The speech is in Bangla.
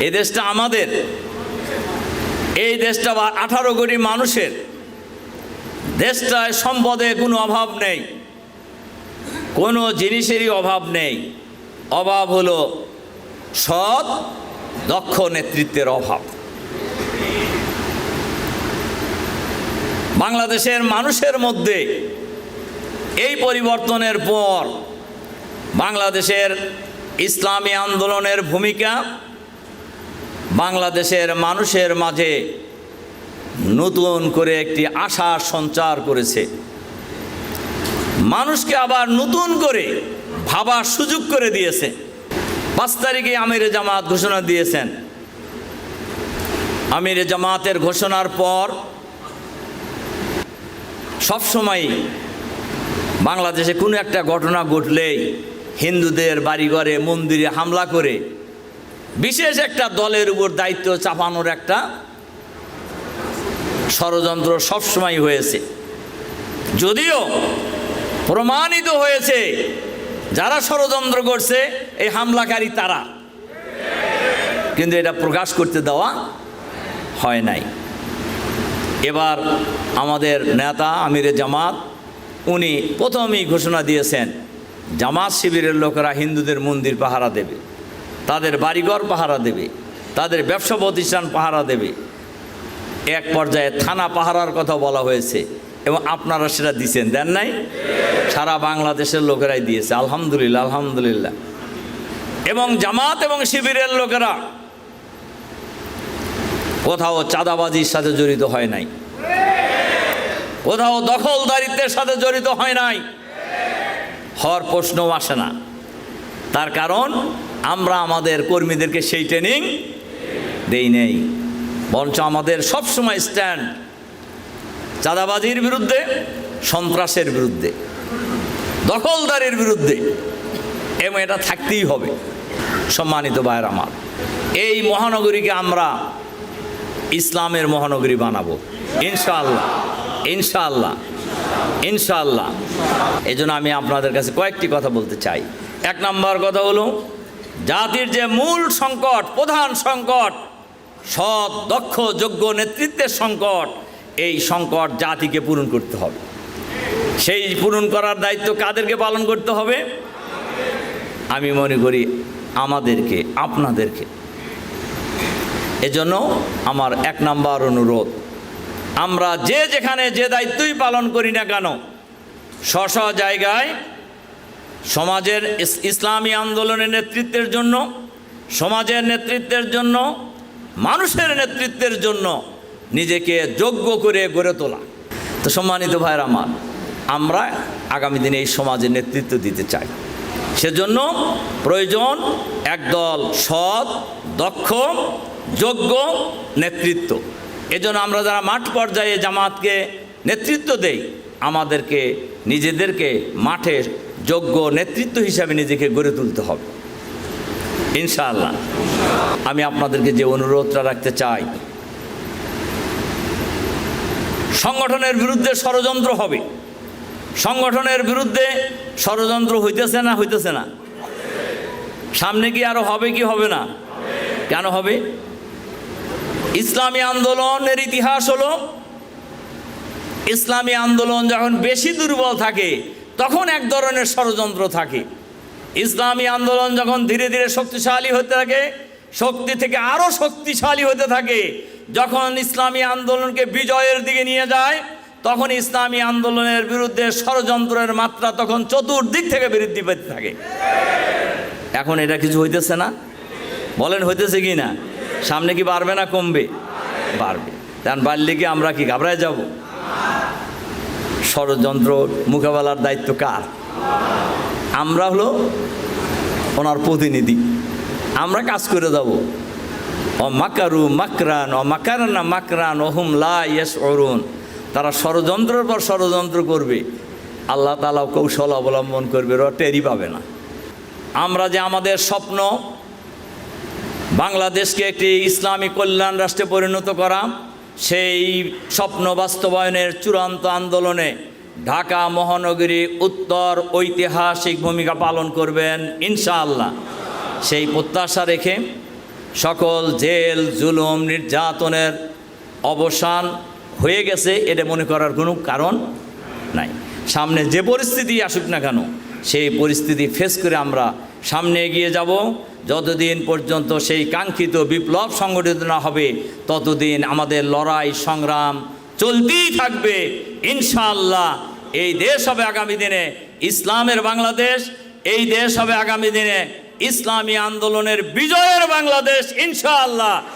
এই দেশটা আমাদের, এই দেশটা 18 কোটি মানুষের। দেশটায় সম্পদে কোনো অভাব নেই, কোনো জিনিসেরই অভাব নেই। অভাব হলো সৎ দক্ষ নেতৃত্বের অভাব। বাংলাদেশের মানুষের মধ্যে এই পরিবর্তনের পর বাংলাদেশের ইসলামী আন্দোলনের ভূমিকা বাংলাদেশের মানুষের মাঝে নতুন করে একটি আশার সঞ্চার করেছে। মানুষকে আবার নতুন করে ভাবার সুযোগ করে দিয়েছে। 5 তারিখে আমিরে জামাত ঘোষণা দিয়েছেন। আমিরে জামাতের ঘোষণার পর সবসময় বাংলাদেশে কোনো একটা ঘটনা ঘটলেই হিন্দুদের বাড়িঘরে মন্দিরে হামলা করে বিশেষ একটা দলের উপর দায়িত্ব চাপানোর একটা ষড়যন্ত্র সবসময় হয়েছে। যদিও প্রমাণিত হয়েছে যারা ষড়যন্ত্র করছে এই হামলাকারী তারা, কিন্তু এটা প্রকাশ করতে দেওয়া হয় নাই। এবার আমাদের নেতা আমিরে জামাত উনি প্রথমেই ঘোষণা দিয়েছেন জামাত শিবিরের লোকেরা হিন্দুদের মন্দির পাহারা দেবে, তাদের বাড়িঘর পাহারা দেবে, তাদের ব্যবসা প্রতিষ্ঠান পাহারা দেবে। এক পর্যায়ে থানা পাহারার কথা বলা হয়েছে এবং আপনারা সেটা দিয়েছেন, দেন নাই? সারা বাংলাদেশের লোকেরাই দিয়েছে, আলহামদুলিল্লাহ আলহামদুলিল্লাহ। এবং জামাত এবং শিবিরের লোকেরা কোথাও চাঁদাবাজির সাথে জড়িত হয় নাই, কোথাও দখলদারিত্বের সাথে জড়িত হয় নাই, হওয়ার প্রশ্নও আসে না। তার কারণ আমরা আমাদের কর্মীদেরকে সেই ট্রেনিং দেই নেই, বরঞ্চ আমাদের সবসময় স্ট্যান্ড চাঁদাবাজির বিরুদ্ধে, সন্ত্রাসের বিরুদ্ধে, দখলদারির বিরুদ্ধে, এবং এটা থাকতেই হবে। সম্মানিত ভাইয়ের আমার, এই মহানগরীকে আমরা ইসলামের মহানগরী বানাবো ইনশাআল্লাহ ইনশাআল্লাহ ইনশাআল্লাহ। এই জন্য আমি আপনাদের কাছে কয়েকটি কথা বলতে চাই। 1 নম্বর কথা হলো জাতির যে মূল সংকট, প্রধান সংকট, সৎ দক্ষ যোগ্য নেতৃত্বের সংকট, এই সংকট জাতিকে পূরণ করতে হবে। সেই পূরণ করার দায়িত্ব কাদেরকে পালন করতে হবে? আমি মনে করি আমাদেরকে, আপনাদেরকে। এজন্য আমার 1 নম্বর অনুরোধ, আমরা যে যেখানে যে দায়িত্বই পালন করি না কেন, স্ব জায়গায় সমাজের ইসলামী আন্দোলনের নেতৃত্বের জন্য, সমাজের নেতৃত্বের জন্য, মানুষের নেতৃত্বের জন্য নিজেকে যোগ্য করে গড়ে তোলা। তো সম্মানিত ভাইয়ের আমার, আমরা আগামী দিনে এই সমাজের নেতৃত্ব দিতে চাই। সেজন্য প্রয়োজন একদল সৎ দক্ষ যোগ্য নেতৃত্ব। এজন্য আমরা যারা মাঠ পর্যায়ে জামাতকে নেতৃত্ব দেই, আমাদেরকে নিজেদেরকে মাঠে যোগ্য নেতৃত্ব হিসাবে নিজেকে গড়ে তুলতে হবে ইনশাআল্লাহ। আমি আপনাদেরকে যে অনুরোধটা রাখতে চাই, সংগঠনের বিরুদ্ধে ষড়যন্ত্র হবে, সংগঠনের বিরুদ্ধে ষড়যন্ত্র হইতেছে না, হইতেছে না? সামনে কি আরো হবে কি হবে না? কেন হবে? ইসলামী আন্দোলনের ইতিহাস হলো, ইসলামী আন্দোলন যখন বেশি দুর্বল থাকে তখন এক ধরনের ষড়যন্ত্র থাকে। ইসলামী আন্দোলন যখন ধীরে ধীরে শক্তিশালী হতে থাকে, শক্তি থেকে আরো শক্তিশালী হতে থাকে, যখন ইসলামী আন্দোলনকে বিজয়ের দিকে নিয়ে যায়, তখন ইসলামী আন্দোলনের বিরুদ্ধে ষড়যন্ত্রের মাত্রা তখন চতুর্দিক থেকে বৃদ্ধি পেতে থাকে। এখন এটা কিছু হইতেছে না? বলেন হইতেছে কি না? সামনে কি বাড়বে না কমবে? বাড়বে। কারণ বাড়লে কি আমরা কি ঘাবড়ায় যাব? ষড়যন্ত্র মোকাবেলার দায়িত্ব কার? আমরা হলো ওনার প্রতিনিধি, আমরা কাজ করে যাব। ও মাকারু মাকরান ও মাকারানা মাকরান ওহুম লা ইয়াশউরুন। তারা ষড়যন্ত্রের পর ষড়যন্ত্র করবে, আল্লাহ তাআলা কৌশল অবলম্বন করবে, ওরা টেরই পাবে না। আমরা যে আমাদের স্বপ্ন বাংলাদেশকে একটি ইসলামী কল্যাণ রাষ্ট্রে পরিণত করা, সেই স্বপ্ন বাস্তবায়নের চূড়ান্ত আন্দোলনে ঢাকা মহানগরী উত্তর ঐতিহাসিক ভূমিকা পালন করবেন ইনশাআল্লাহ। সেই প্রত্যাশা রেখে সকল জেল জুলুম নির্যাতনের অবসান হয়ে গেছে এটা মনে করার কোনো কারণ নাই। সামনে যে পরিস্থিতি আসুক না কেন সেই পরিস্থিতি ফেস করে আমরা সামনে এগিয়ে যাব। যতদিন পর্যন্ত সেই কাঙ্ক্ষিত বিপ্লব সংগঠিত না হবে ততদিন আমাদের লড়াই সংগ্রাম চলতেই থাকবে। ইনশাআল্লাহ এই দেশ হবে আগামী দিনে ইসলামের বাংলাদেশ, এই দেশ হবে আগামী দিনে ইসলামী আন্দোলনের বিজয়ের বাংলাদেশ ইনশাআল্লাহ।